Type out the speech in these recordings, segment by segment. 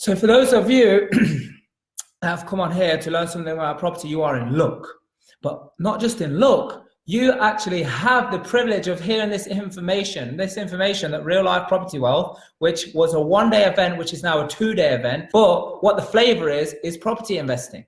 So for those of you that have come on here to learn something about property, you are in luck. But not just in luck, you actually have the privilege of hearing this information that Real Life Property Wealth, which was a one-day event, which is now a two-day event. But what the flavor is property investing.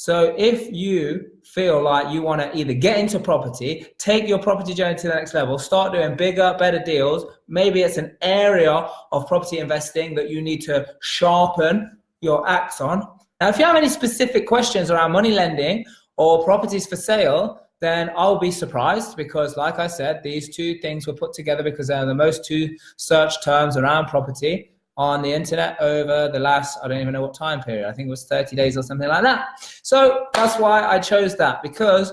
So if you feel like you want to either get into property, take your property journey to the next level, start doing bigger, better deals, maybe it's an area of property investing that you need to sharpen your axe on. Now, if you have any specific questions around money lending or properties for sale, then I'll be surprised, because like I said, these two things were put together because they're the most two search terms around property on the internet over the last, I don't even know what time period. I think it was 30 days or something like that. So that's why I chose that, because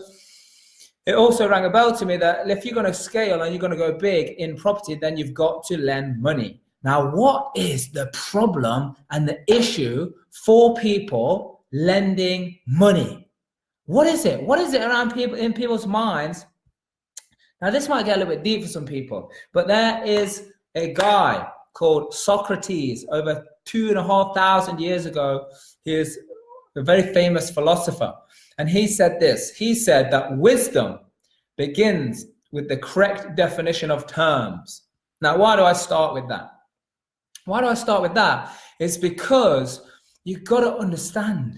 it also rang a bell to me that if you're going to scale and you're going to go big in property, then you've got to lend money. Now, what is the problem and the issue for people lending money? What is it? What is it around people, in people's minds? Now, this might get a little bit deep for some people, but there is a guy called Socrates over 2,500 years ago. He is a very famous philosopher. And he said this. He said that wisdom begins with the correct definition of terms. Now, why do I start with that? Why do I start with that? It's because you've got to understand.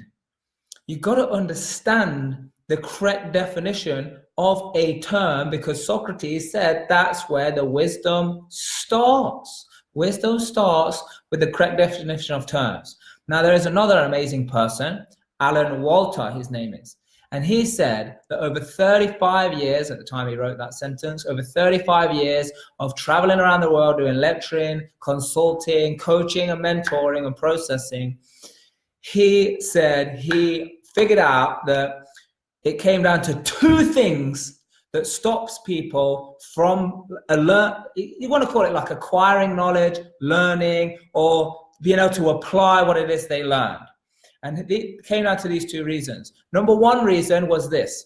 You've got to understand the correct definition of a term, because Socrates said that's where the wisdom starts. Wisdom starts with the correct definition of terms. Now, there is another amazing person, Alan Walter, his name is. And he said that over 35 years, at the time he wrote that sentence, over 35 years of traveling around the world, doing lecturing, consulting, coaching and mentoring and processing, he said he figured out that it came down to two things that stops people from you want to call it like acquiring knowledge, learning, or being able to apply what it is they learned. And it came down to these two reasons. Number one reason was this.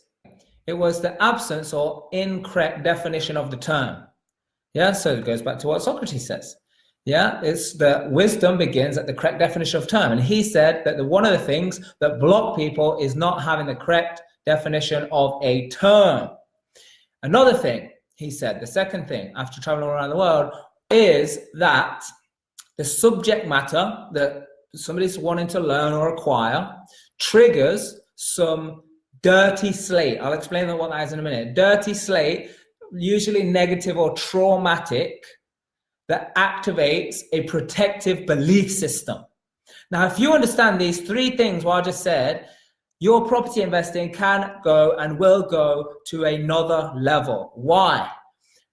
It was the absence or incorrect definition of the term. Yeah, so it goes back to what Socrates says. Yeah, it's the wisdom begins at the correct definition of term. And he said that one of the things that block people is not having the correct definition of a term. Another thing, he said, the second thing after traveling around the world is that the subject matter that somebody's wanting to learn or acquire triggers some dirty slate. I'll explain what that is in a minute. Dirty slate, usually negative or traumatic, that activates a protective belief system. Now, if you understand these three things, what I just said, your property investing can go and will go to another level. Why?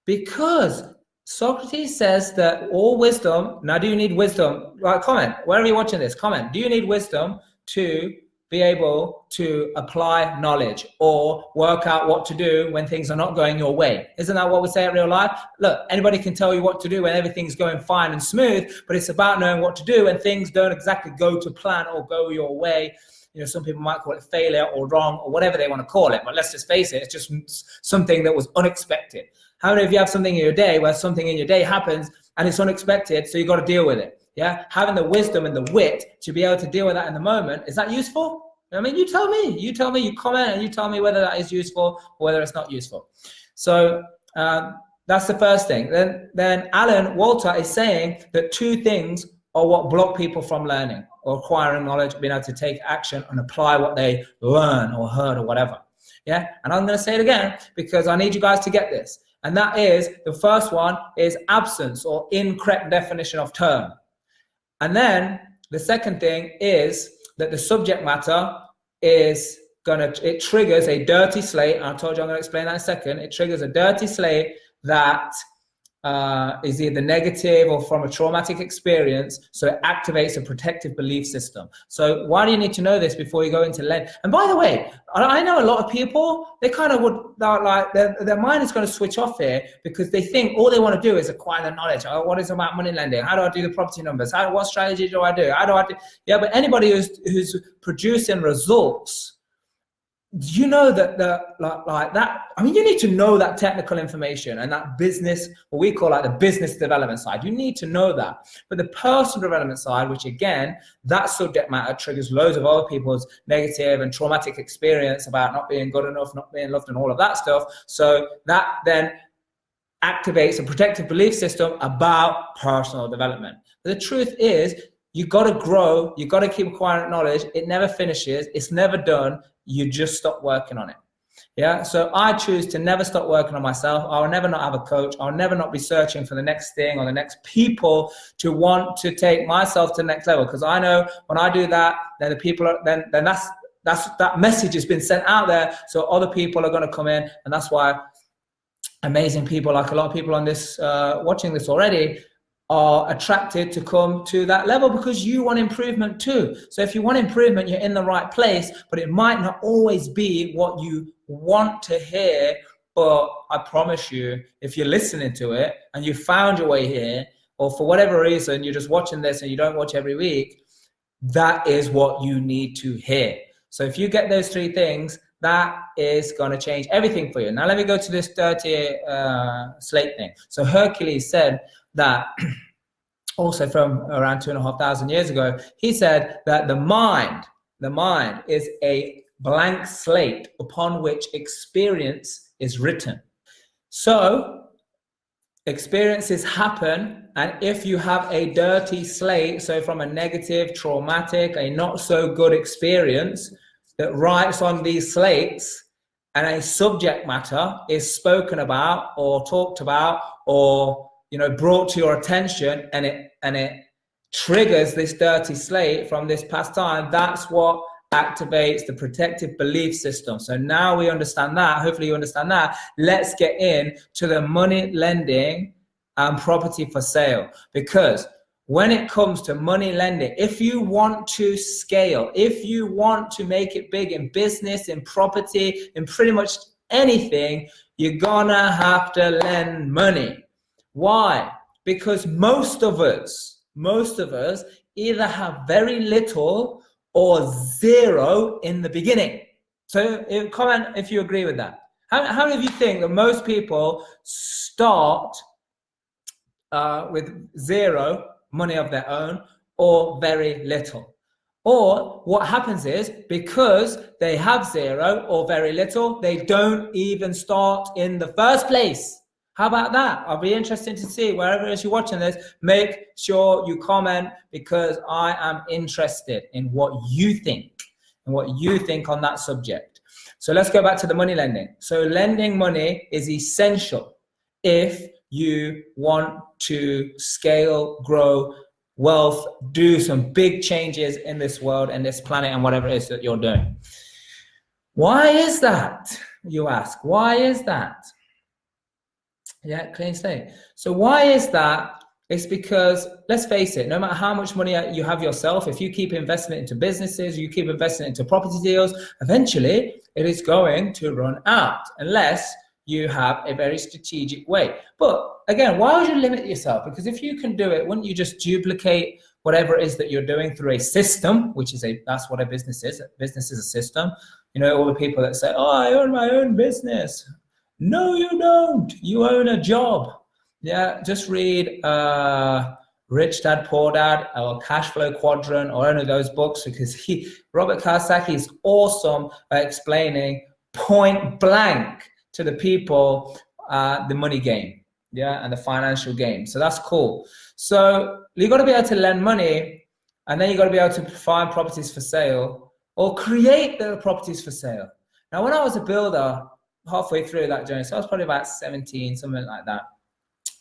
Because Socrates says that all wisdom, now do you need wisdom? Right, comment, wherever you're watching this, comment. Do you need wisdom to be able to apply knowledge or work out what to do when things are not going your way? Isn't that what we say at Real Life? Look, anybody can tell you what to do when everything's going fine and smooth, but it's about knowing what to do when things don't exactly go to plan or go your way. You know, some people might call it failure or wrong or whatever they want to call it, but let's just face it, it's just something that was unexpected. How many of you have something in your day where something in your day happens and it's unexpected, so you got to deal with it? Yeah, having the wisdom and the wit to be able to deal with that in the moment, is that useful? I mean, you tell me, you comment and you tell me whether that is useful or whether it's not useful. So that's the first thing. Then Alan Walter is saying that two things are what block people from learning or acquiring knowledge, being able to take action and apply what they learn or heard or whatever. Yeah, and I'm going to say it again because I need you guys to get this. And that is, the first one is absence or incorrect definition of term. And then the second thing is that the subject matter is it triggers a dirty slate. And I told you I'm going to explain that in a second. It triggers a dirty slate that is either negative or from a traumatic experience. So it activates a protective belief system. So why do you need to know this before you go into lend? And by the way, I know a lot of people, they kind of would like their mind is going to switch off here because they think all they want to do is acquire the knowledge. Oh, what is about money lending? How do I do the property numbers? What strategy do I do? How do I do? Yeah, but anybody who's producing results you know that like that, I mean, you need to know that technical information and that business, what we call like the business development side. You need to know that. But the personal development side, which again, that subject matter triggers loads of other people's negative and traumatic experience about not being good enough, not being loved, and all of that stuff. So that then activates a protective belief system about personal development. But the truth is, you got to grow, you got to keep acquiring knowledge. It never finishes, it's never done. You just stop working on it. Yeah. So I choose to never stop working on myself. I'll never not have a coach. I'll never not be searching for the next thing or the next people to want to take myself to the next level. Because I know when I do that, then the people are, then that message has been sent out there. So other people are going to come in, and that's why amazing people, like a lot of people on this watching this already, are attracted to come to that level, because you want improvement too. So if you want improvement, you're in the right place, but it might not always be what you want to hear. But I promise you, if you're listening to it and you found your way here, or for whatever reason, you're just watching this and you don't watch every week, that is what you need to hear. So if you get those three things, that is going to change everything for you. Now, let me go to this dirty slate thing. So Hercules said that, also from around 2,500 years ago, he said that the mind is a blank slate upon which experience is written. So experiences happen, and if you have a dirty slate, so from a negative, traumatic, a not so good experience that writes on these slates, and a subject matter is spoken about or talked about or brought to your attention, and it triggers this dirty slate from this past time, that's what activates the protective belief system. So now we understand that. Hopefully you understand that. Let's get in to the money lending and property for sale. Because when it comes to money lending, if you want to scale, if you want to make it big in business, in property, in pretty much anything, you're gonna have to lend money. Why? Because most of us either have very little or zero in the beginning. So comment if you agree with that. How many of you think that most people start with zero money of their own or very little? Or what happens is, because they have zero or very little, they don't even start in the first place. How about that? I'll be interested to see, wherever it is you're watching this, make sure you comment, because I am interested in what you think and what you think on that subject. So let's go back to the money lending. So lending money is essential if you want to scale, grow, wealth, do some big changes in this world and this planet and whatever it is that you're doing. Why is that, you ask? Why is that? Yeah, clean slate. So why is that? It's because, let's face it, no matter how much money you have yourself, if you keep investing it into businesses, you keep investing it into property deals, eventually it is going to run out unless you have a very strategic way. But again, why would you limit yourself? Because if you can do it, wouldn't you just duplicate whatever it is that you're doing through a system, which is that's what a business is. A business is a system. All the people that say, oh, I own my own business. No, you don't. You own a job. Yeah, just read Rich Dad, Poor Dad, or Cash Flow Quadrant, or any of those books, because Robert Kiyosaki is awesome at explaining point blank to the people the money game, yeah, and the financial game. So that's cool. So you got to be able to lend money, and then you got to be able to find properties for sale or create the properties for sale. Now, when I was a builder, halfway through that journey, so I was probably about 17, something like that,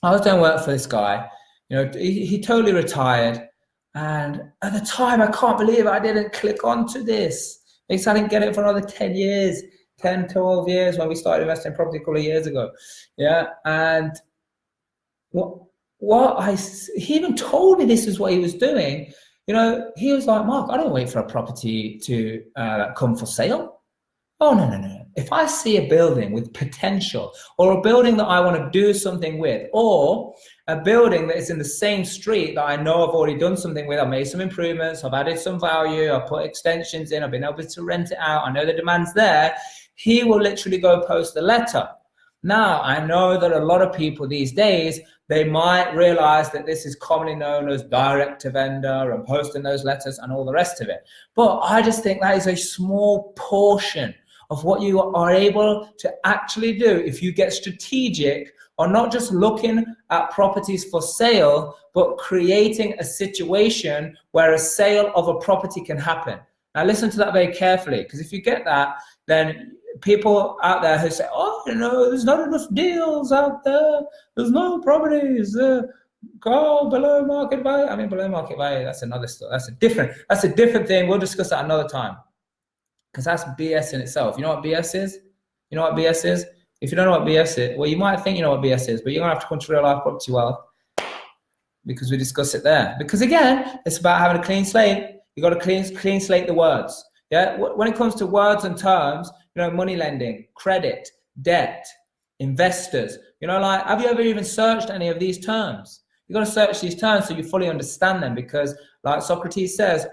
I was doing work for this guy. He totally retired, and at the time, I can't believe I didn't click onto this, because I didn't get it for another 10 years, 10, 12 years, when we started investing in property a couple of years ago. Yeah, and he even told me this is what he was doing. He was like, Mark, I don't wait for a property to come for sale. Oh, no. If I see a building with potential, or a building that I want to do something with, or a building that is in the same street that I know I've already done something with, I've made some improvements, I've added some value, I've put extensions in, I've been able to rent it out, I know the demand's there, he will literally go post the letter. Now, I know that a lot of people these days, they might realize that this is commonly known as direct to vendor and posting those letters and all the rest of it. But I just think that is a small portion of what you are able to actually do if you get strategic on not just looking at properties for sale, but creating a situation where a sale of a property can happen. Now listen to that very carefully, because if you get that, then people out there who say, oh, there's not enough deals out there, there's no properties, go below market value. I mean, below market value, that's another story. That's a different thing. We'll discuss that another time, because that's BS in itself. You know what BS is? You know what BS is? If you don't know what BS is, well, you might think you know what BS is, but you're gonna have to come to Real Life Property Wealth, because we discuss it there. Because again, it's about having a clean slate. You got to clean slate the words. Yeah. When it comes to words and terms, money lending, credit, debt, investors, like, have you ever even searched any of these terms? You got to search these terms so you fully understand them, because like Socrates says,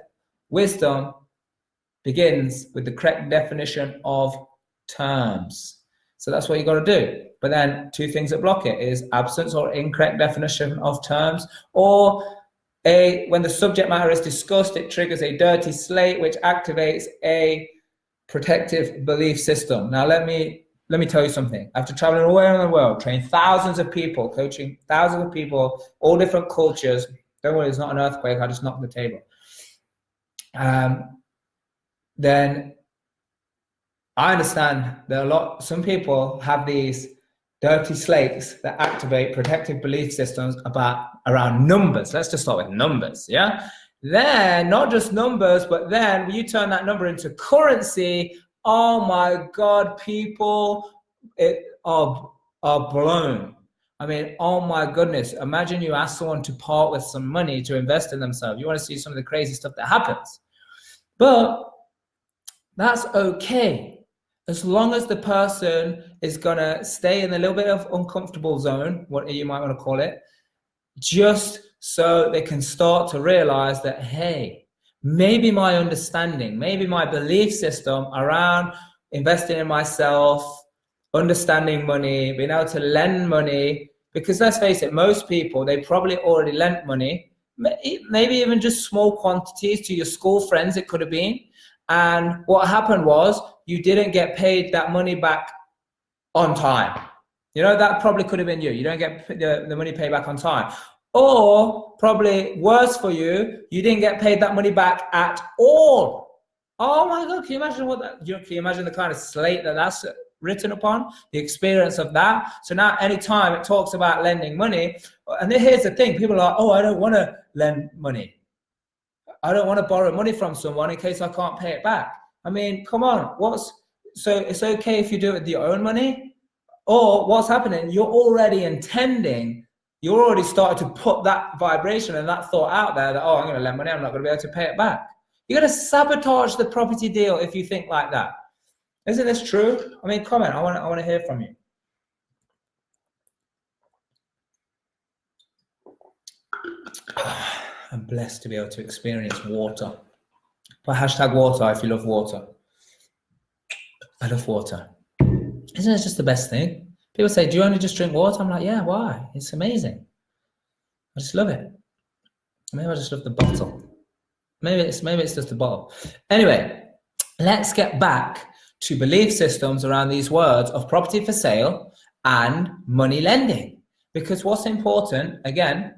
wisdom begins with the correct definition of terms. So that's what you got to do. But then two things that block it is absence or incorrect definition of terms, or when the subject matter is discussed, it triggers a dirty slate, which activates a protective belief system. Now, let me tell you something. After traveling all around the world, training thousands of people, coaching thousands of people, all different cultures, don't worry, it's not an earthquake, I just knocked the table. Then I understand that some people have these dirty slates that activate protective belief systems around numbers. Let's just start with numbers, yeah? Then, not just numbers, but then when you turn that number into currency, oh my God, people are blown. I mean, oh my goodness. Imagine you ask someone to part with some money to invest in themselves. You want to see some of the crazy stuff that happens. But that's okay, as long as the person is going to stay in a little bit of uncomfortable zone, what you might want to call it, just so they can start to realize that, hey, maybe my understanding, maybe my belief system around investing in myself, understanding money, being able to lend money, because let's face it, most people, they probably already lent money, maybe even just small quantities to your school friends, it could have been. And what happened was you didn't get paid that money back on time. That probably could have been you. You don't get the money paid back on time. Or probably worse for you, you didn't get paid that money back at all. Oh my God, can you imagine can you imagine the kind of slate that's written upon, the experience of that? So now anytime it talks about lending money, and here's the thing, people are like, oh, I don't want to lend money. I don't want to borrow money from someone in case I can't pay it back. I mean, come on, so it's okay if you do it with your own money? Or what's happening? You're already started to put that vibration and that thought out there that, oh, I'm going to lend money, I'm not going to be able to pay it back. You're going to sabotage the property deal if you think like that. Isn't this true? I mean, comment. I want to hear from you. I'm blessed to be able to experience water. Put hashtag water if you love water. I love water. Isn't it just the best thing? People say, do you only just drink water? I'm like, yeah, why? It's amazing. I just love it. Maybe I just love the bottle. Maybe it's just the bottle. Anyway, let's get back to belief systems around these words of property for sale and money lending. Because what's important, again,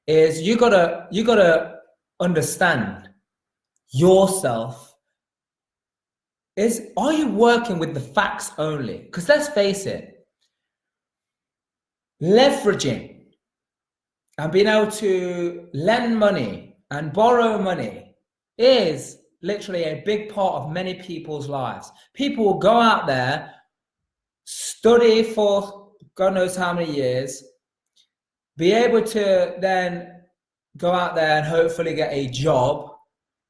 is you gotta understand yourself. Are you working with the facts only? Because let's face it, leveraging and being able to lend money and borrow money is literally a big part of many people's lives. People will go out there, study for God knows how many years, be able to then go out there and hopefully get a job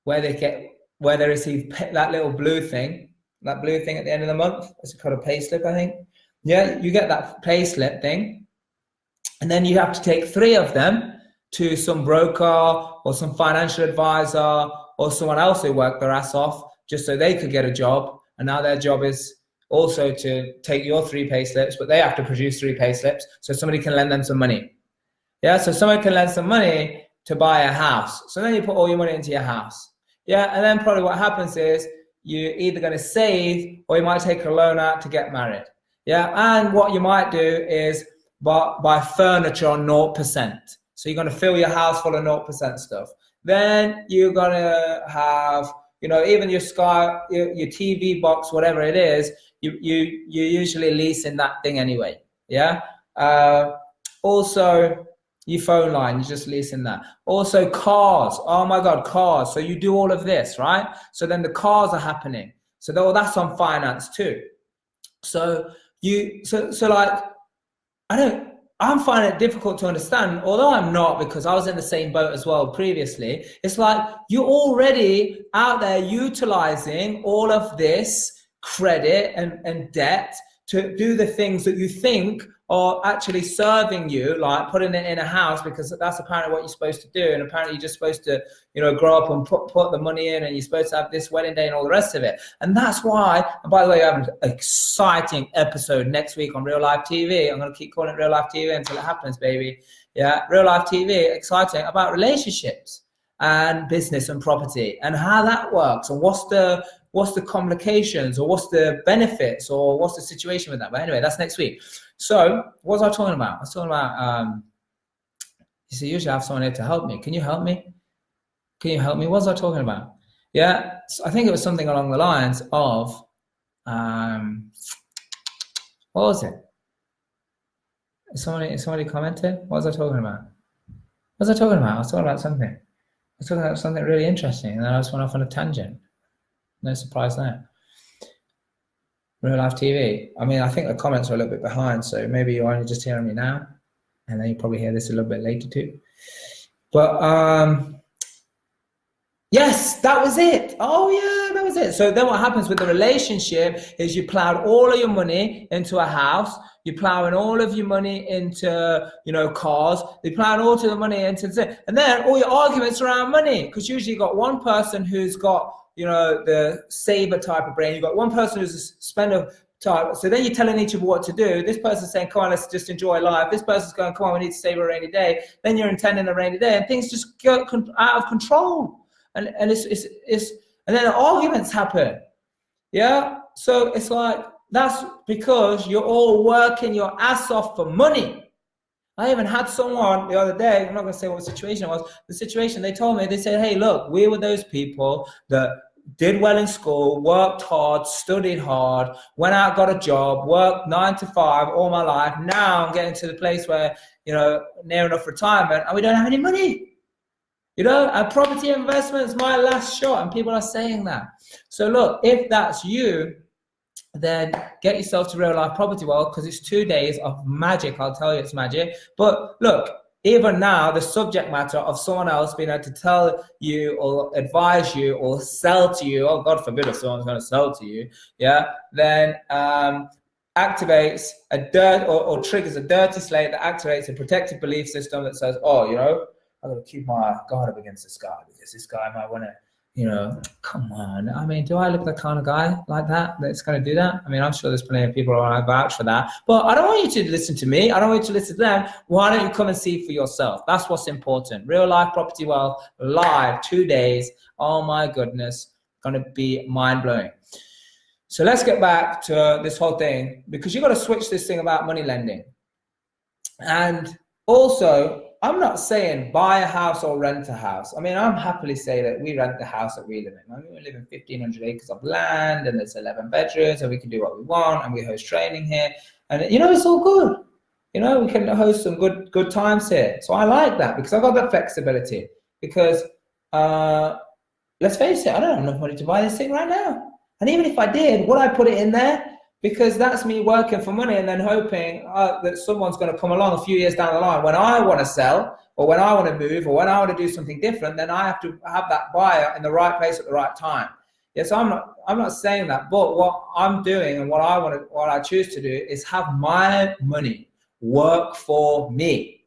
where they receive that little blue thing at the end of the month. It's called a pay slip, I think. Yeah, you get that pay slip thing. And then you have to take 3 of them to some broker or some financial advisor or someone else who worked their ass off just so they could get a job. And now their job is also to take your 3 pay slips, but they have to produce 3 pay slips so somebody can lend them some money. Yeah, so someone can lend some money to buy a house. So then you put all your money into your house. Yeah, and then probably what happens is you're either going to save or you might take a loan out to get married. Yeah, and what you might do is buy furniture on 0%. So you're going to fill your house full of 0% stuff. Then you're going to have, you know, even your your TV box, whatever it is, you're usually leasing that thing anyway. Yeah. Also, your phone line, you're just leasing that. Also, cars. Oh my God, cars. So you do all of this, right? So then the cars are happening. So that's on finance too. So like, I'm finding it difficult to understand, although I'm not, because I was in the same boat as well previously. It's like you're already out there utilizing all of this credit and debt to do the things that you think are actually serving you, like putting it in a house, because that's apparently what you're supposed to do. And apparently you're just supposed to, you know, grow up and put the money in, and you're supposed to have this wedding day and all the rest of it. And that's why, and by the way, I have an exciting episode next week on Real Life TV. I'm going to keep calling it Real Life TV until it happens, baby. Yeah, Real Life TV, exciting, about relationships and business and property and how that works, and what's the complications, or what's the benefits, or what's the situation with that. But anyway, that's next week. So what was I talking about? I was talking about, you see, usually I have someone here to help me. Can you help me? Can you help me? What was I talking about? Yeah, so I think it was something along the lines of, what was it? Somebody commented? What was I talking about? What was I talking about? I was talking about something. I was talking about something really interesting, and then I just went off on a tangent. No surprise there. Real Life TV. I mean, I think the comments are a little bit behind, so maybe you're only just hearing me now, and then you probably hear this a little bit later too. But yes, that was it. Oh yeah, that was it. So then what happens with the relationship is you plowed all of your money into a house. You're plowing all of your money into, you know, cars. You're plowing all of the money into, and then all your arguments around money, because usually you've got one person who's got, you know, the saver type of brain. You've got one person who's a spender type. So then you're telling each other what to do. This person's saying, come on, let's just enjoy life. This person's going, come on, we need to save a rainy day. Then you're intending a rainy day, and things just go out of control. And then arguments happen. Yeah. So it's like, that's because you're all working your ass off for money. I even had someone the other day, I'm not going to say what the situation was, the situation, they told me, they said, hey, look, we were those people that did well in school, worked hard, studied hard, went out, got a job, worked 9 to 5 all my life. Now I'm getting to the place where, you know, near enough retirement, and we don't have any money. You know, our property investment's my last shot, and people are saying that. So look, if that's you, then get yourself to Real Life Property World, because it's 2 days of magic. I'll tell you, it's magic. But look, even now, the subject matter of someone else being able to tell you or advise you or sell to you, oh God forbid if someone's going to sell to you, yeah, then activates or triggers a dirty slate that activates a protective belief system that says, oh, you know, I've got to keep my guard up against this guy, because this guy might want to, you know, come on. I mean, do I look the kind of guy like that that's going to do that? I mean, I'm sure there's plenty of people who want to vouch for that. But I don't want you to listen to me. I don't want you to listen to them. Why don't you come and see for yourself? That's what's important. Real Life Property World, live, 2 days. Oh my goodness, going to be mind-blowing. So let's get back to this whole thing, because you've got to switch this thing about money lending. And also, I'm not saying buy a house or rent a house. I mean, I'm happily say that we rent the house that we live in. I mean, we live in 1,500 acres of land, and there's 11 bedrooms, and we can do what we want, and we host training here. And, you know, it's all good. You know, we can host some good times here. So I like that, because I've got that flexibility. Because let's face it, I don't have enough money to buy this thing right now. And even if I did, would I put it in there? Because that's me working for money and then hoping that someone's going to come along a few years down the line when I want to sell, or when I want to move, or when I want to do something different. Then I have to have that buyer in the right place at the right time. Yes, I'm not saying that, but what I'm doing and what I choose to do is have my money work for me.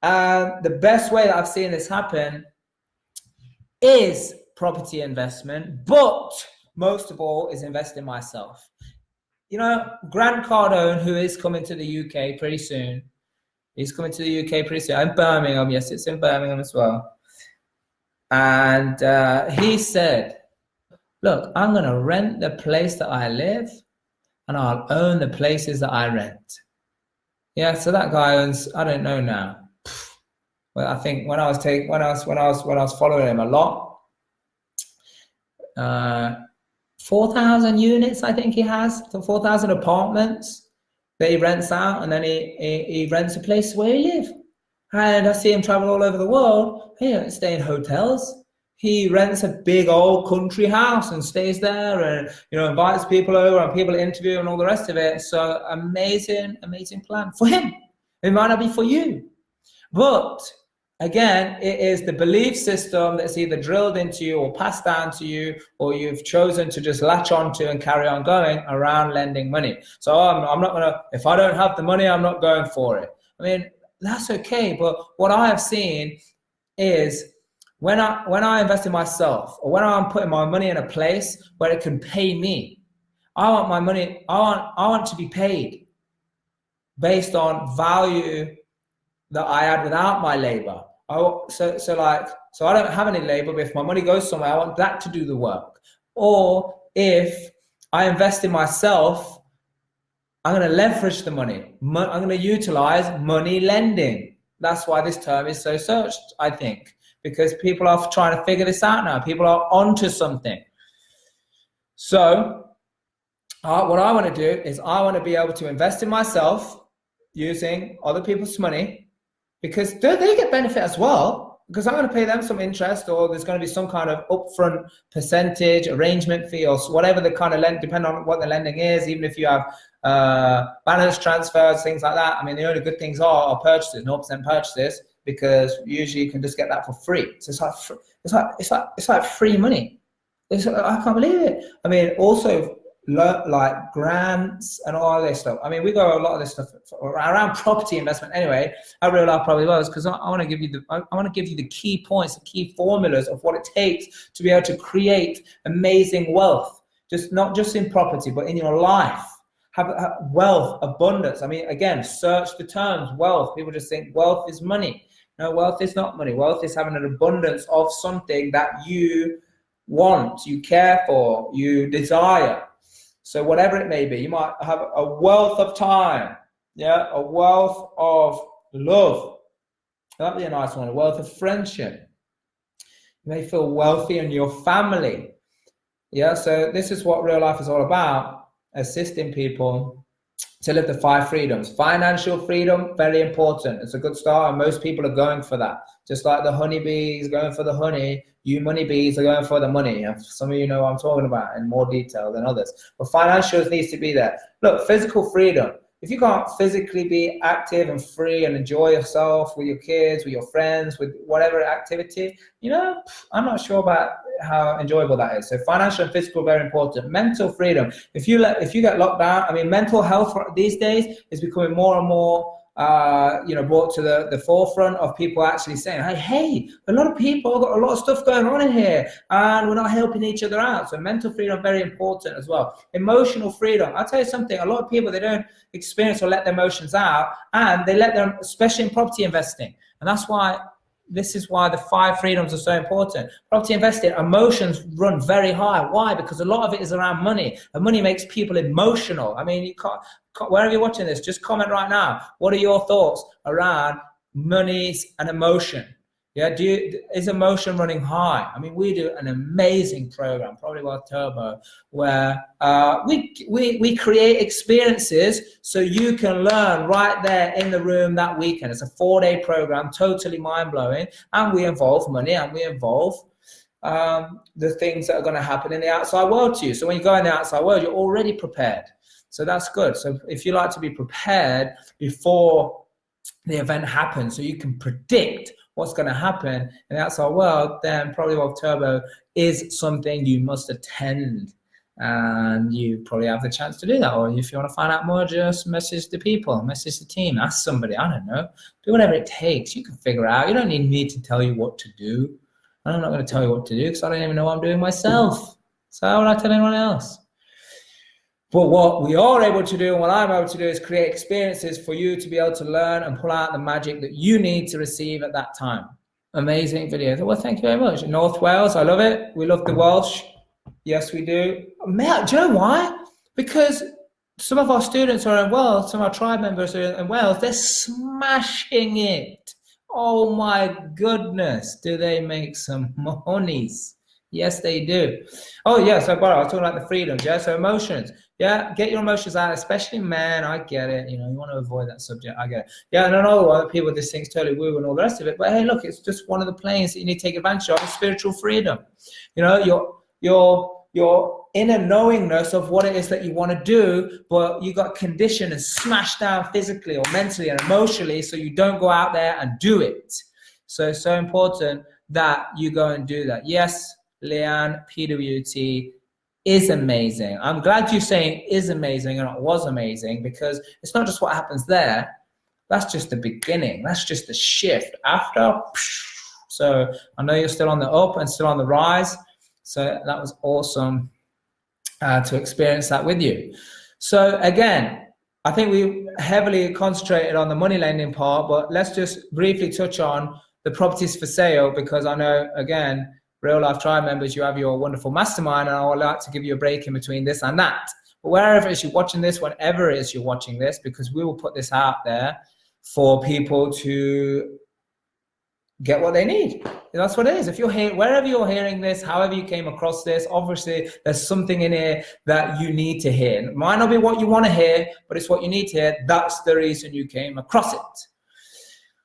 And the best way that I've seen this happen is property investment, but most of all is invest in myself. You know, Grant Cardone, who is coming to the UK pretty soon, he's coming to the UK pretty soon. In Birmingham, yes, it's in Birmingham as well. And he said, look, I'm going to rent the place that I live and I'll own the places that I rent. Yeah, so that guy owns, I don't know now. Well, I think when I was following him a lot, 4,000 units, I think he has, so 4,000 apartments that he rents out, and then he rents a place where he lives. And I see him travel all over the world. He don't stay in hotels. He rents a big old country house and stays there, and invites people over and people interview and all the rest of it. So amazing plan for him. It might not be for you, but again, it is the belief system that's either drilled into you or passed down to you, or you've chosen to just latch onto and carry on going around lending money. So I'm not gonna, if I don't have the money, I'm not going for it. I mean, that's okay, but what I have seen is when I invest in myself, or when I'm putting my money in a place where it can pay me, I want my money, I want to be paid based on value that I add without my labor. So I don't have any labor, but if my money goes somewhere, I want that to do the work. Or if I invest in myself, I'm going to leverage the money. I'm going to utilize money lending. That's why this term is so searched, I think, because people are trying to figure this out now. People are onto something. So what I want to do is I want to be able to invest in myself using other people's money, because they get benefit as well, because I'm going to pay them some interest, or there's going to be some kind of upfront percentage, arrangement fee, or whatever the kind of lend, depending on what the lending is. Even if you have balance transfers, things like that. I mean, the only good things are purchases, 0% purchases, because usually you can just get that for free. So it's like free money. I can't believe it. I mean, also like grants and all this stuff. I mean, we go a lot of this stuff around property investment anyway. I Real Life Property Wealth, because I want to give you the key points, the key formulas of what it takes to be able to create amazing wealth, not just in property, but in your life. Have wealth, abundance. I mean, again, search the terms wealth. People just think wealth is money. No, wealth is not money. Wealth is having an abundance of something that you want, you care for, you desire. So whatever it may be, you might have a wealth of time, a wealth of love. That'd be a nice one. A wealth of friendship. You may feel wealthy in your family. So this is what Real Life is all about, assisting people to live the 5 freedoms. Financial freedom, very important. It's a good start, and most people are going for that. Just like the honeybees going for the honey, you money bees are going for the money. Some of you know what I'm talking about in more detail than others. But financials needs to be there. Look, physical freedom. If you can't physically be active and free and enjoy yourself with your kids, with your friends, with whatever activity, I'm not sure about how enjoyable that is. So financial and physical, very important. Mental freedom. If you get locked down, I mean, mental health these days is becoming more and more brought to the forefront of people actually saying, hey, a lot of people got a lot of stuff going on in here and we're not helping each other out. So mental freedom, very important as well. Emotional freedom. I'll tell you something, a lot of people, they don't experience or let their emotions out, and they let them, especially in property investing. And this is why the 5 freedoms are so important. Property investing, emotions run very high. Why? Because a lot of it is around money, and money makes people emotional. I mean, you can't, wherever you're watching this, just comment right now. What are your thoughts around monies and emotion? Is emotion running high? I mean, we do an amazing program, Property Wealth Turbo, where we create experiences so you can learn right there in the room that weekend. It's a 4-day program, totally mind-blowing, and we involve money, and we involve the things that are going to happen in the outside world to you. So when you go in the outside world, you're already prepared. So that's good. So if you like to be prepared before the event happens, so you can predict what's going to happen in the outside world, then Property Wealth Turbo is something you must attend. and you probably have the chance to do that. Or if you want to find out more, just message the people, message the team, ask somebody, I don't know, do whatever it takes. You can figure out. You don't need me to tell you what to do. I'm not going to tell you what to do because I don't even know what I'm doing myself. So how would I tell anyone else? But what we are able to do and what I'm able to do is create experiences for you to be able to learn and pull out the magic that you need to receive at that time. Amazing video. Well, thank you very much. North Wales, I love it. We love the Welsh. Yes, we do. Mate, do you know why? Because some of our students are in Wales, some of our tribe members are in Wales. They're smashing it. Oh my goodness, do they make some monies? Yes, they do. Oh yeah, so I was talking about the freedoms, yeah? So emotions, yeah, get your emotions out, especially men, I get it. You know, you want to avoid that subject, I get it. Yeah, and I know other people, this thing's totally woo and all the rest of it, but hey, look, it's just one of the planes that you need to take advantage of, is spiritual freedom. You know, your inner knowingness of what it is that you want to do, but you got conditioned and smashed down physically or mentally and emotionally, so you don't go out there and do it. So it's so important that you go and do that. Yes, Leanne, PWT is amazing. I'm glad you're saying is amazing and not was amazing, because it's not just what happens there. That's just the beginning. That's just the shift. After, so I know you're still on the up and still on the rise. So that was awesome to experience that with you. So again, I think we heavily concentrated on the money lending part, but let's just briefly touch on the properties for sale, because I know, again, Real Life Tribe members, you have your wonderful mastermind, and I would like to give you a break in between this and that. But wherever it is you're watching this, whenever it is you're watching this, because we will put this out there for people to get what they need. That's what it is. If you're here, wherever you're hearing this, however you came across this, obviously there's something in here that you need to hear. It might not be what you want to hear, but it's what you need to hear. That's the reason you came across it.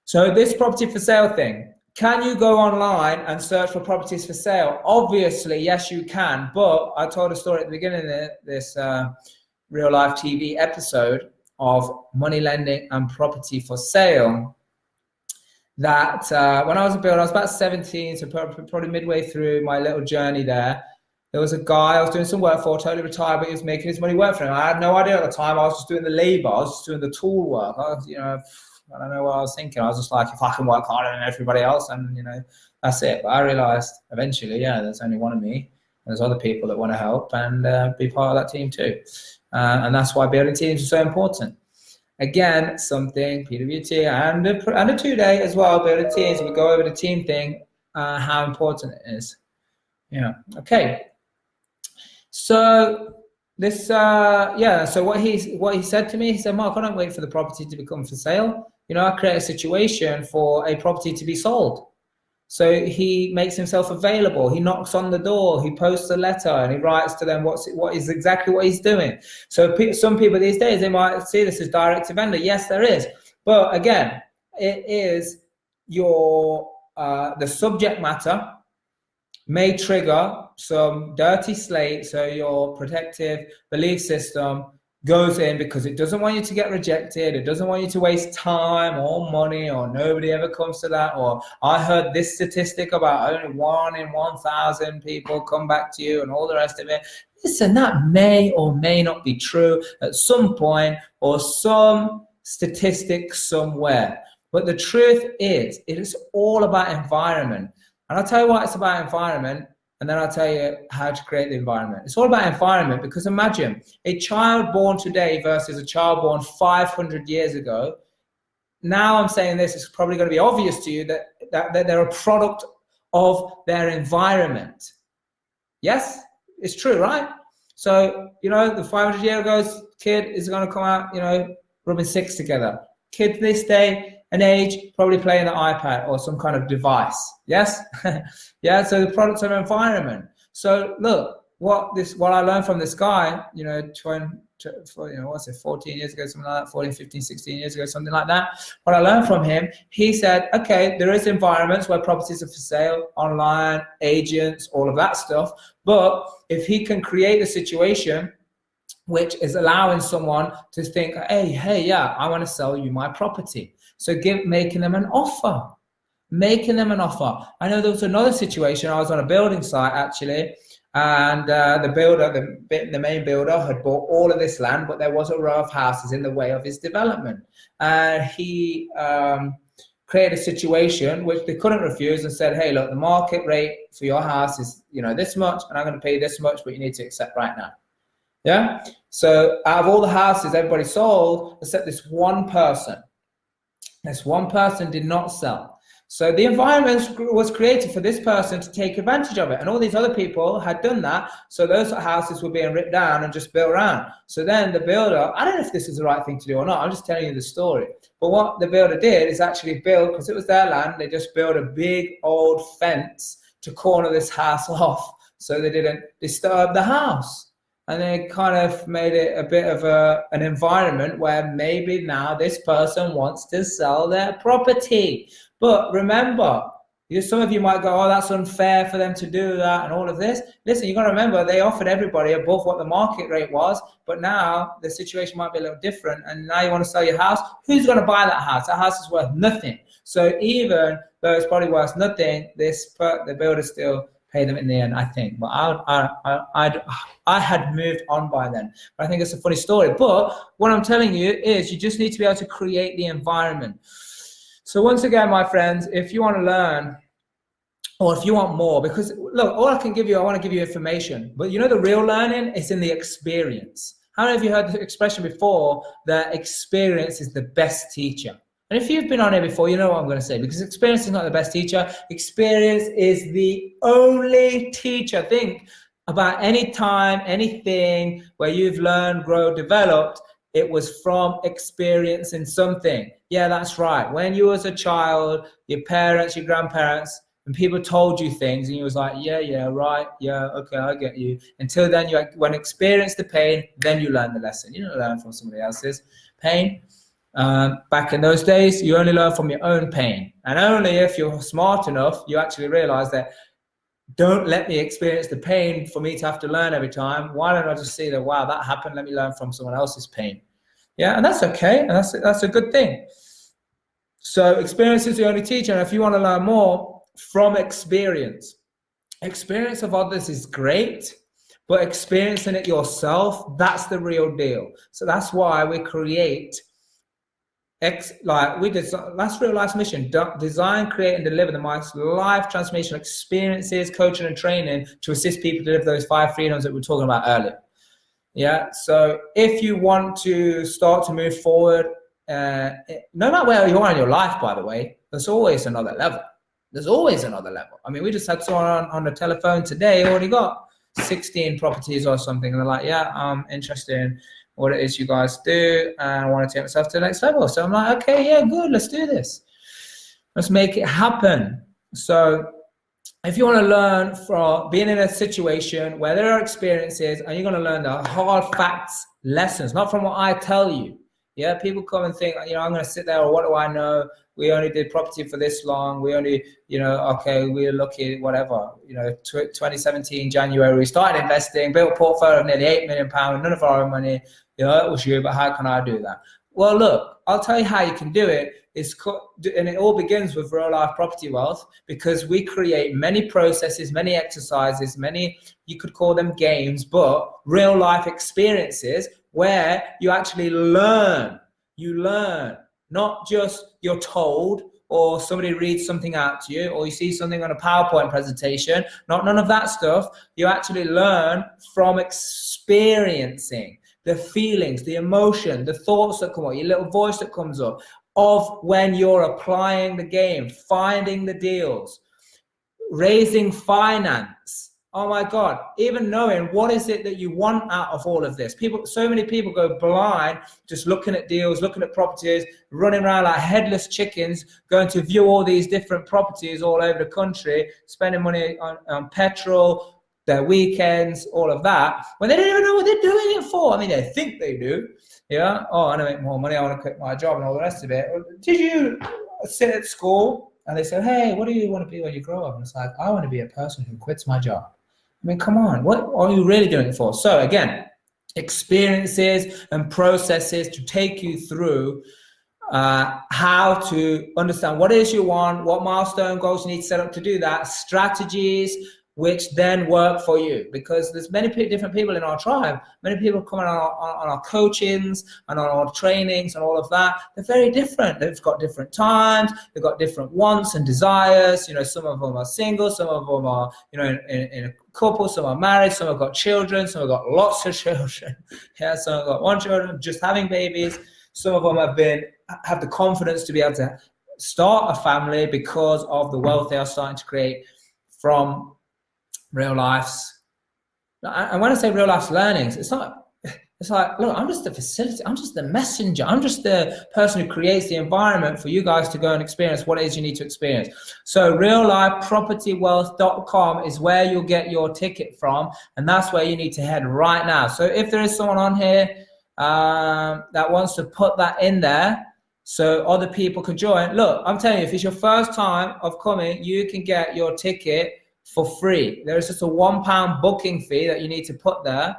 So this property for sale thing, can you go online and search for properties for sale? Obviously, yes, you can. But I told a story at the beginning of this Real Life TV episode of money lending and property for sale, that when I was a builder, I was about 17, so probably midway through my little journey there. There was a guy I was doing some work for, totally retired, but he was making his money work for him. I had no idea at the time. I was just doing the labor. I was just doing the tool work. I don't know what I was thinking. I was just like, if I can work harder than everybody else, and that's it. But I realized eventually, yeah, there's only one of me. And there's other people that want to help and be part of that team too. And that's why building teams is so important. Again, something PWT and a 2-day as well, building teams. We go over the team thing, how important it is. Yeah. Okay. So this, so what he said to me, he said, Mark, I don't wait for the property to become for sale. I create a situation for a property to be sold. So he makes himself available. He knocks on the door. He posts a letter and he writes to them what is exactly what he's doing. So some people these days, they might see this as direct to vendor. Yes, there is. But again, it is the subject matter may trigger some dirty slate. So your protective belief system goes in because it doesn't want you to get rejected. It doesn't want you to waste time or money, or nobody ever comes to that. Or I heard this statistic about only 1 in 1,000 people come back to you and all the rest of it. Listen, that may or may not be true at some point, or some statistic somewhere. But the truth is, it is all about environment. And I'll tell you what it's about environment, and then I'll tell you how to create the environment. It's all about environment, because imagine a child born today versus a child born 500 years ago. Now I'm saying this, it's probably going to be obvious to you that they're a product of their environment. Yes, it's true, right? So, the 500 year ago kid is going to come out, rubbing sticks together. Kid this day and age, probably playing the iPad or some kind of device. Yes? Yeah, so the products of environment. So look, what I learned from this guy, 14 years ago, something like that, 14, 15, 16 years ago, something like that. What I learned from him, he said, okay, there is environments where properties are for sale, online, agents, all of that stuff. But if he can create a situation which is allowing someone to think, hey, yeah, I want to sell you my property. So making them an offer. I know there was another situation. I was on a building site actually, And the builder, the main builder, had bought all of this land, but there was a row of houses in the way of his development. And he created a situation which they couldn't refuse and said, hey, look, the market rate for your house is, you know, this much, and I'm going to pay you this much, but you need to accept right now. Yeah. So out of all the houses everybody sold, except this one person. This one person did not sell. So the environment was created for this person to take advantage of it. And all these other people had done that. So those houses were being ripped down and just built around. So then the builder, I don't know if this is the right thing to do or not. I'm just telling you the story. But what the builder did is actually build, because it was their land, they just built a big old fence to corner this house off so they didn't disturb the house. And they kind of made it a bit of an environment where maybe now this person wants to sell their property. But remember, some of you might go, oh, that's unfair for them to do that and all of this. Listen, you've got to remember, they offered everybody above what the market rate was, but now the situation might be a little different, and now you want to sell your house. Who's going to buy that house? That house is worth nothing. So even though it's probably worth nothing, the builder still pay them in the end, I think. But I had moved on by then. But I think it's a funny story. But what I'm telling you is you just need to be able to create the environment. So once again, my friends, if you want to learn, or if you want more, because look, all I can give you, I want to give you information. But you know, the real learning is in the experience. How many of you heard the expression before that experience is the best teacher? And if you've been on here before, you know what I'm going to say, because experience is not the best teacher. Experience is the only teacher. Think about any time, anything where you've learned, grown, developed, it was from experiencing something. Yeah, that's right. When you was a child, your parents, your grandparents, and people told you things, and you was like, yeah, right, yeah, okay, I get you. Until then, when you experience the pain, then you learn the lesson. You don't learn from somebody else's pain. Back in those days, you only learn from your own pain. And only if you're smart enough, you actually realize that don't let me experience the pain for me to have to learn every time. Why don't I just see that, wow, that happened, let me learn from someone else's pain. Yeah, and that's okay, and that's a good thing. So experience is the only teacher, and if you want to learn more from experience of others is great, but experiencing it yourself, that's the real deal. So that's why we create that's Real Life's mission: design, create, and deliver the most life transformational experiences, coaching, and training to assist people to live those 5 freedoms that we were talking about earlier. Yeah. So if you want to start to move forward, no matter where you are in your life, by the way, there's always another level. There's always another level. I mean, we just had someone on the telephone today already got 16 properties or something, and they're like, yeah, I'm interested in what it is you guys do, and I want to take myself to the next level. So I'm like, okay, yeah, good, let's do this. Let's make it happen. So if you want to learn from being in a situation where there are experiences, and you're going to learn the hard facts, lessons, not from what I tell you. Yeah, people come and think, you know, I'm going to sit there, or what do I know? We only did property for this long. We only, you know, okay, we're lucky, whatever. You know, 2017, January, we started investing, built a portfolio of nearly £8 million, none of our own money. You know, it was you, but how can I do that? Well, look, I'll tell you how you can do it. And it all begins with Real Life Property Wealth, because we create many processes, many exercises, many, you could call them games, but real life experiences where you actually learn. You learn, not just you're told, or somebody reads something out to you, or you see something on a PowerPoint presentation. None of that stuff. You actually learn from experiencing the feelings, the emotion, the thoughts that come up, your little voice that comes up of when you're applying the game, finding the deals, raising finance. Oh my God, even knowing what is it that you want out of all of this. So many people go blind, just looking at deals, looking at properties, running around like headless chickens, going to view all these different properties all over the country, spending money on petrol, their weekends, all of that, when they don't even know what they're doing it for. I mean, they think they do. Yeah. Oh, I want to make more money. I want to quit my job and all the rest of it. Did you sit at school and they said, hey, what do you want to be when you grow up? And it's like, I want to be a person who quits my job. I mean, come on, what are you really doing it for? So again, experiences and processes to take you through how to understand what it is you want, what milestone goals you need to set up to do that, strategies, which then work for you, because there's many different people in our tribe. Many people come on our coachings and on our trainings and all of that. They're very different. They've got different times. They've got different wants and desires. You know, some of them are single. Some of them are, you know, in a couple. Some are married. Some have got children. Some have got lots of children. Yeah, some have got one children, just having babies. Some of them have the confidence to be able to start a family because of the wealth they are starting to create from real life's. And when I say real life's learnings, it's like, look, I'm just the facility, I'm just the messenger, I'm just the person who creates the environment for you guys to go and experience what it is you need to experience. So reallifepropertywealth.com is where you'll get your ticket from, and that's where you need to head right now. So if there is someone on here that wants to put that in there so other people can join, look, I'm telling you, if it's your first time of coming, you can get your ticket for free. There is just a £1 booking fee that you need to put there,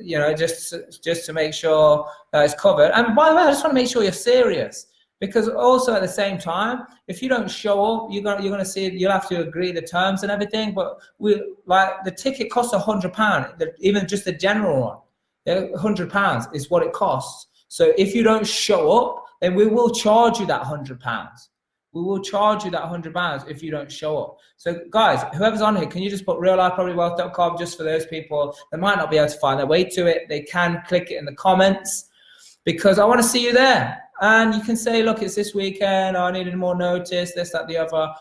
you know, just to make sure that it's covered. And by the way, I just want to make sure you're serious, because also at the same time, if you don't show up, you're gonna see, you'll have to agree the terms and everything. But the ticket costs £100, even just the general one. £100 is what it costs. So if you don't show up, then we will charge you that £100. We will charge you that £100 if you don't show up. So guys, whoever's on here, can you just put reallifepropertywealth.com just for those people that might not be able to find their way to it? They can click it in the comments, because I want to see you there. And you can say, look, it's this weekend, I needed more notice, this, that, the other.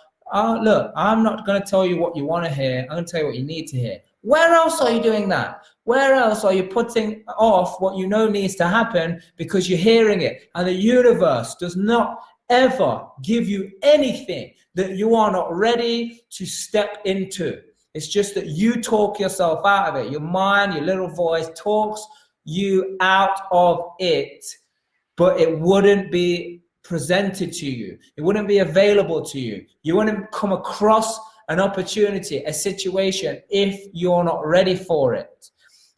Look, I'm not going to tell you what you want to hear. I'm going to tell you what you need to hear. Where else are you doing that? Where else are you putting off what you know needs to happen because you're hearing it? And the universe does not ever give you anything that you are not ready to step into. It's just that you talk yourself out of it. Your mind, your little voice talks you out of it, but it wouldn't be presented to you. It wouldn't be available to you. You wouldn't come across an opportunity, a situation, if you're not ready for it.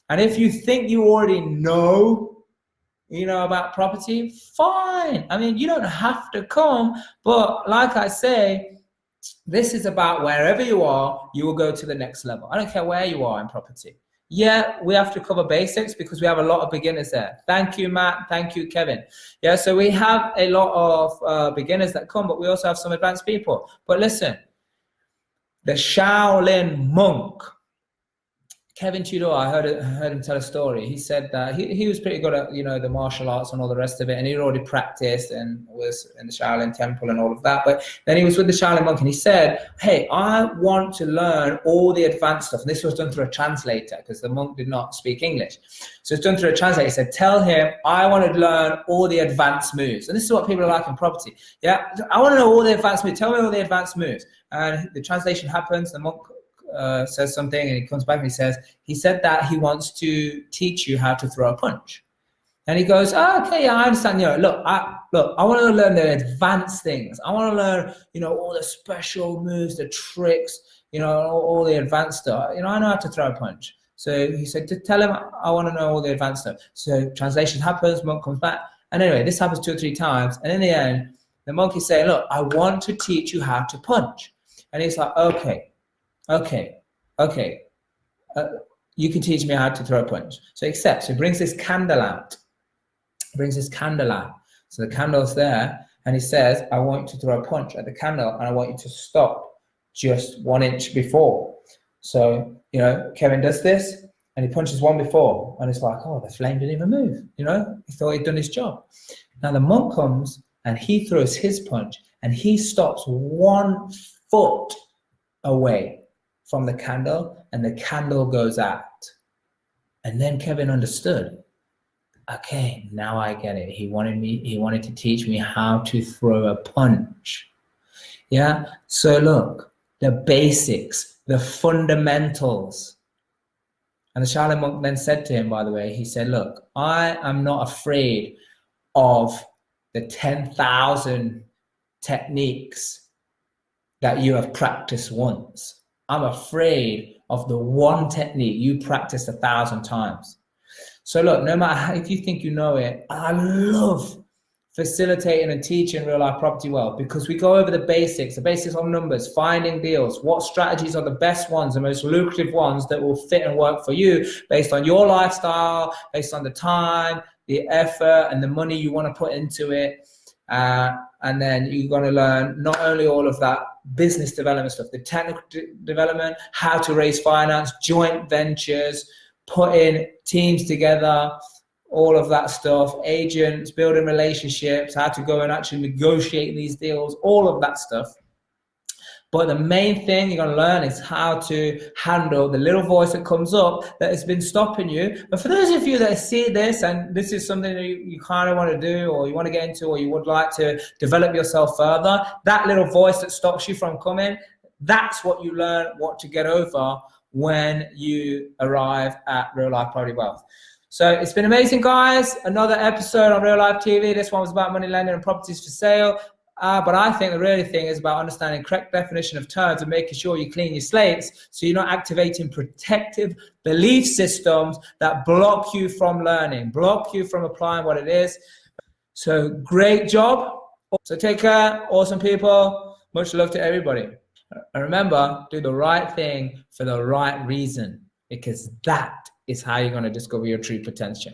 And if you think you already know, you know, about property, fine. I mean, you don't have to come, but like I say, this is about wherever you are, you will go to the next level. I don't care where you are in property. Yeah, we have to cover basics because we have a lot of beginners there. Thank you, Matt. Thank you, Kevin. Yeah, so we have a lot of beginners that come, but we also have some advanced people. But listen, the Shaolin monk, Kevin Tudor, I heard him tell a story. He said that he was pretty good at, you know, the martial arts and all the rest of it, and he'd already practiced and was in the Shaolin temple and all of that. But then he was with the Shaolin monk, and he said, hey, I want to learn all the advanced stuff. And this was done through a translator because the monk did not speak English. So it's done through a translator. He said, tell him I want to learn all the advanced moves. And this is what people are like in property. Yeah, I want to know all the advanced moves. Tell me all the advanced moves. And the translation happens. The monk says something, and he comes back and he said that he wants to teach you how to throw a punch. And he goes, oh, okay, yeah, I understand. You know, look, I want to learn the advanced things. I want to learn, you know, all the special moves, the tricks, you know, all the advanced stuff. You know, I know how to throw a punch. So he said, to tell him I want to know all the advanced stuff. So translation happens, monk comes back. And anyway, this happens 2 or 3 times. And in the end, the monk is saying, look, I want to teach you how to punch. And he's like, okay, you can teach me how to throw a punch. So he accepts. So he brings this candle out. So the candle's there, and he says, I want you to throw a punch at the candle, and I want you to stop just 1 inch before. So, you know, Kevin does this, and he punches one before, and it's like, oh, the flame didn't even move. You know, he thought he'd done his job. Now the monk comes, and he throws his punch, and he stops 1 foot away from the candle, and the candle goes out. And then Kevin understood. Okay, now I get it. He wanted to teach me how to throw a punch. Yeah, so look, the basics, the fundamentals. And the Shaolin monk then said to him, by the way, he said, look, I am not afraid of the 10,000 techniques that you have practiced once. I'm afraid of the one technique you practiced 1,000 times. So look, no matter how, if you think you know it, I love facilitating and teaching real life property wealth, because we go over the basics of numbers, finding deals, what strategies are the best ones, the most lucrative ones that will fit and work for you based on your lifestyle, based on the time, the effort, and the money you want to put into it. And then you're going to learn not only all of that business development stuff, the technical development, how to raise finance, joint ventures, putting teams together, all of that stuff, agents, building relationships, how to go and actually negotiate these deals, all of that stuff. But the main thing you're going to learn is how to handle the little voice that comes up that has been stopping you. But for those of you that see this and this is something that you kind of want to do, or you want to get into, or you would like to develop yourself further, that little voice that stops you from coming, that's what you learn what to get over when you arrive at Real Life Property Wealth. So it's been amazing, guys. Another episode on Real Life TV. This one was about money lending and properties for sale. But I think the really thing is about understanding correct definition of terms and making sure you clean your slates so you're not activating protective belief systems that block you from learning, block you from applying what it is. So great job. So take care. Awesome people. Much love to everybody. And remember, do the right thing for the right reason, because that is how you're going to discover your true potential.